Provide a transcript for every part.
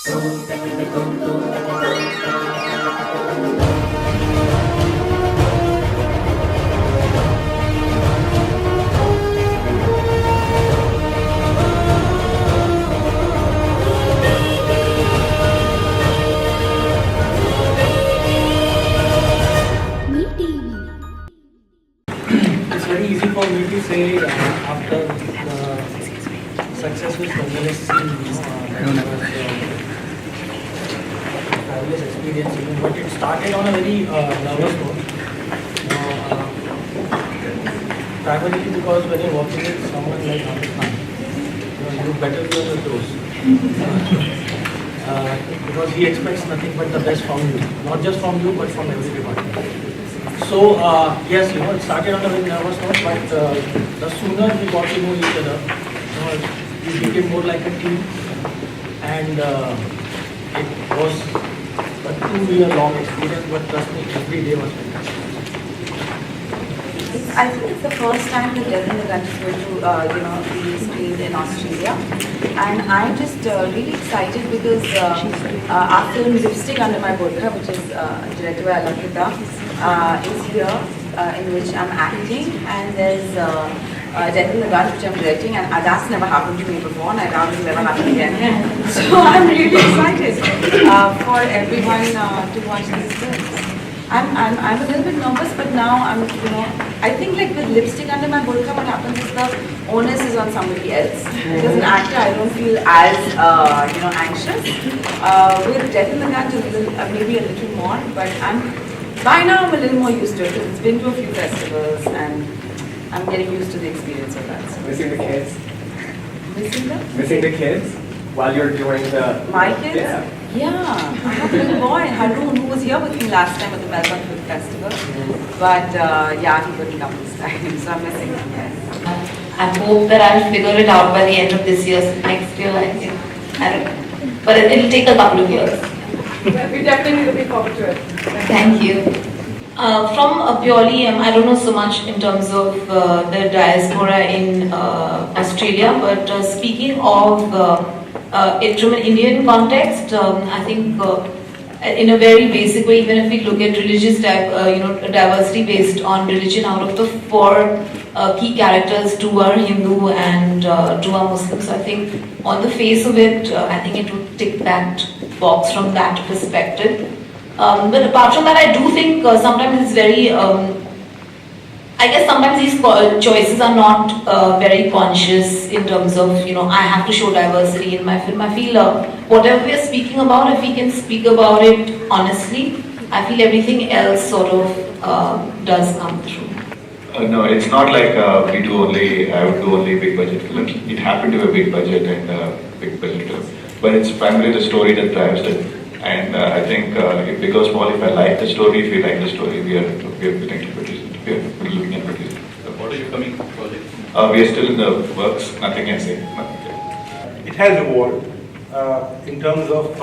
It's very easy for me to say after the successful journalist scene, fabulous experience, but it started on a very nervous note. Primarily because when you're working with someone like Rajkumar, you better be on your toes. Because he expects nothing but the best from you, not just from you, but from everybody. So yes, it started on a very nervous note, but the sooner we got to know each other, we became more like a team, and it was a 2-year-long experience. But trust me, every day was fantastic. I think it's the first time that Death in the Gun is going to, be screened in Australia, and I'm just really excited because our film Lipstick Under My Burqa, which is directed by Yarlagadda, is here, in which I'm acting, and there's Death in the Gun, which I'm directing, and that's never happened to me before, and I doubt it will ever happen again. So I'm really excited for everyone to watch these films. I'm a little bit nervous, but now I think like with Lipstick Under My Burqa, what happens is the onus is on somebody else. As an actor, I don't feel as anxious. With Death in the Gun, maybe a little more, but by now I'm a little more used to it. It's been to a few festivals, and I'm getting used to the experience of that. So. Missing the kids? Missing the kids while you're doing the... My kids? Yeah. Yeah, I have a little boy, Harun, who was here with me last time at the Melbourne Film Festival. But he couldn't come this time, so I'm missing him, yes. I hope that I'll figure it out by the end of this year, next year, I don't know. But it'll take a couple of years. We're definitely looking forward to it. Thank you. From purely, I don't know so much in terms of the diaspora in Australia, but speaking of it from an Indian context, I think in a very basic way, even if we look at religious diversity based on religion, out of the 4 key characters, 2 are Hindu and 2 are Muslims. I think on the face of it, I think it would tick that box from that perspective. But apart from that, I do think sometimes it's very, I guess sometimes these choices are not very conscious in terms of, I have to show diversity in my film. I feel whatever we are speaking about, if we can speak about it honestly, I feel everything else sort of does come through. No, it's not like I would do only big budget films. It happened to be a big budget and big budget film. But it's primarily the story that drives it. And I think it becomes more if I like the story, if we like the story, we are willing to produce it. We are looking at producing it. So what are your coming projects? We are still in the works, nothing I say. It has evolved in terms of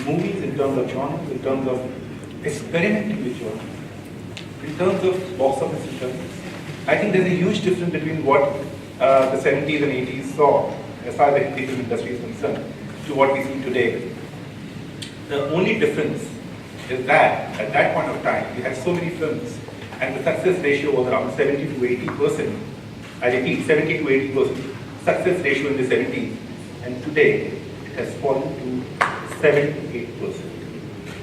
movies, in terms of genres, in terms of experimenting with genres, in terms of box office returns. I think there's a huge difference between what the 70s and 80s saw as far as the Hindi film industry is concerned to what we see today. The only difference is that at that point of time, we had so many films and the success ratio was around 70 to 80%. I repeat, 70 to 80% success ratio in the 70s, and today it has fallen to 7 to 8%.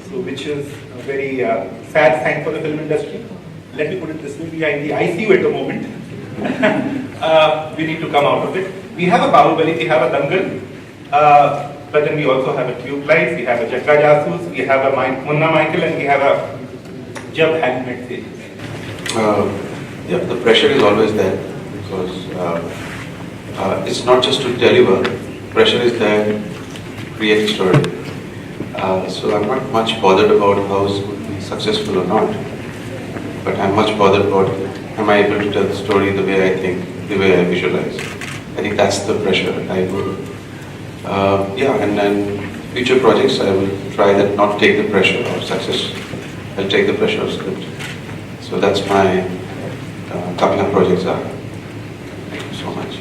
So which is a very sad sign for the film industry. Let me put it this way, we are in the ICU at the moment. We need to come out of it. We have a Bahubali, we have a Dangal, but then we also have a Tube Lights, we have a Jagga Jasoos, we have a Munna Michael, and we have a Jab Handmade Series. Yeah, the pressure is always there because it's not just to deliver, pressure is there to create a story. So I'm not much bothered about how it's going to be successful or not, but I'm much bothered about am I able to tell the story the way I think, the way I visualize. I think that's the pressure I will. And then future projects I will try that not take the pressure of success. I'll take the pressure of script. So that's my couple of projects are. Thank you so much.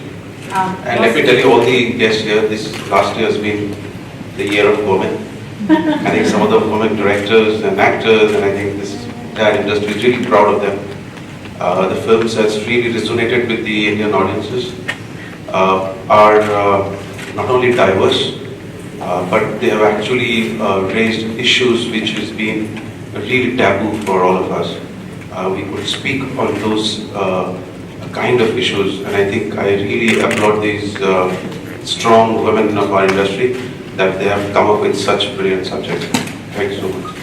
And let me tell you, all the guests here, this last year has been the year of women. I think some of the women directors and actors, and I think this entire industry is really proud of them. The films has really resonated with the Indian audiences. Are not only diverse, but they have actually raised issues which has been really taboo for all of us. We could speak on those kind of issues, and I think I really applaud these strong women of our industry that they have come up with such brilliant subjects. Thank you so much.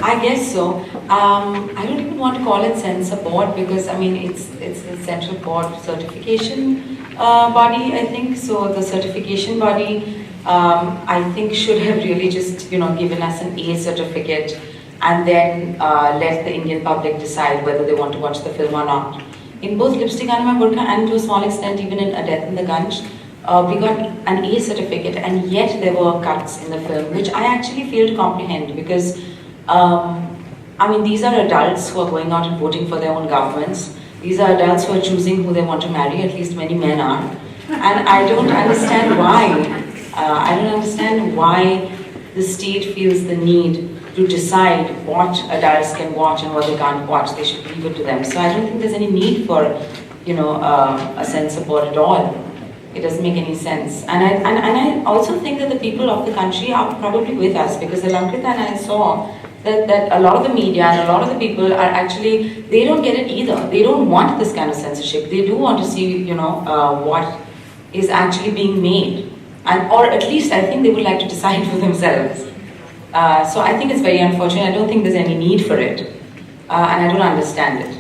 I guess so. I don't even want to call it censor board because I mean it's the central board certification body, I think. So the certification body, I think, should have really just given us an A certificate and then let the Indian public decide whether they want to watch the film or not. In both Lipstick on My Burqa and to a small extent even in A Death in the Gunj, we got an A certificate, and yet there were cuts in the film, which I actually fail to comprehend because, I mean, these are adults who are going out and voting for their own governments. These are adults who are choosing who they want to marry, at least many men are. And I don't understand why. I don't understand why the state feels the need to decide what adults can watch and what they can't watch. They should leave it to them. So I don't think there's any need for, a censor board at all. It doesn't make any sense. And I also think that the people of the country are probably with us because Alankita and I saw that a lot of the media and a lot of the people are actually, they don't get it either. They don't want this kind of censorship. They do want to see, what is actually being made. Or at least I think they would like to decide for themselves. So I think it's very unfortunate. I don't think there's any need for it. And I don't understand it.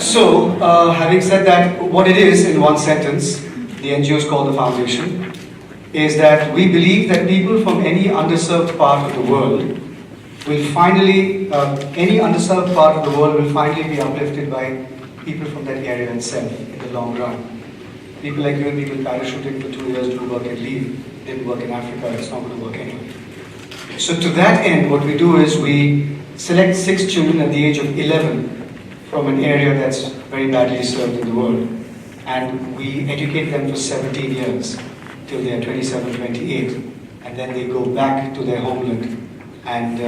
So, having said that, what it is in one sentence, the NGO is called the Foundation, is that we believe that people from any underserved part of the world will finally, any underserved part of the world will finally be uplifted by people from that area itself in the long run. People like you and me will parachuting for 2 years to work and leave. Didn't work in Africa, it's not going to work anyway. So to that end, what we do is we select 6 children at the age of 11 from an area that's very badly served in the world. And we educate them for 17 years till they are 27, 28. And then they go back to their homeland and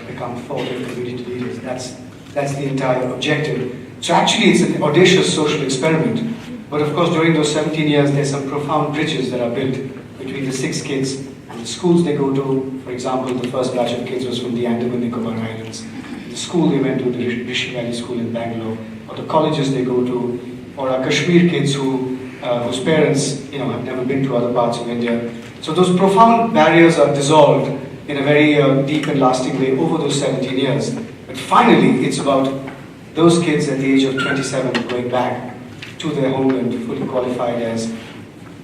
become thought-out community leaders. That's the entire objective. So actually it's an audacious social experiment. But of course during those 17 years there's some profound bridges that are built between the 6 kids and the schools they go to. For example, the first batch of kids was from the Andaman Nicobar Islands. The school they went to, the Rishi Valley School in Bangalore, or the colleges they go to, or our Kashmir kids whose parents have never been to other parts of India. So those profound barriers are dissolved in a very deep and lasting way over those 17 years. But finally, it's about those kids at the age of 27 going back to their homeland, fully qualified as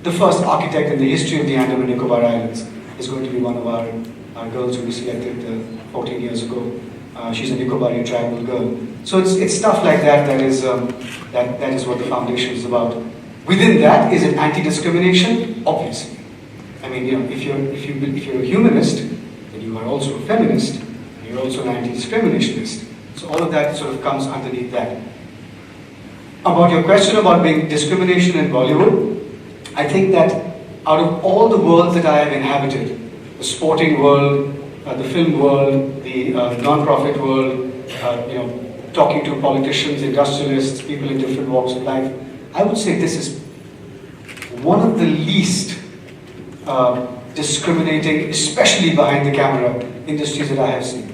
the first architect in the history of the Andaman Nicobar Islands is going to be one of our girls who we selected 14 years ago. She's a Nicobari tribal girl. So it's stuff like that that is what the foundation is about. Within that, is it anti-discrimination? Obviously. I mean, if you're a humanist, then you are also a feminist, and you're also an anti-discriminationist. So all of that sort of comes underneath that. About your question about being discrimination in Bollywood, I think that out of all the worlds that I have inhabited, the sporting world, the film world, the non-profit world, talking to politicians, industrialists, people in different walks of life, I would say this is one of the least discriminating, especially behind the camera, industries that I have seen.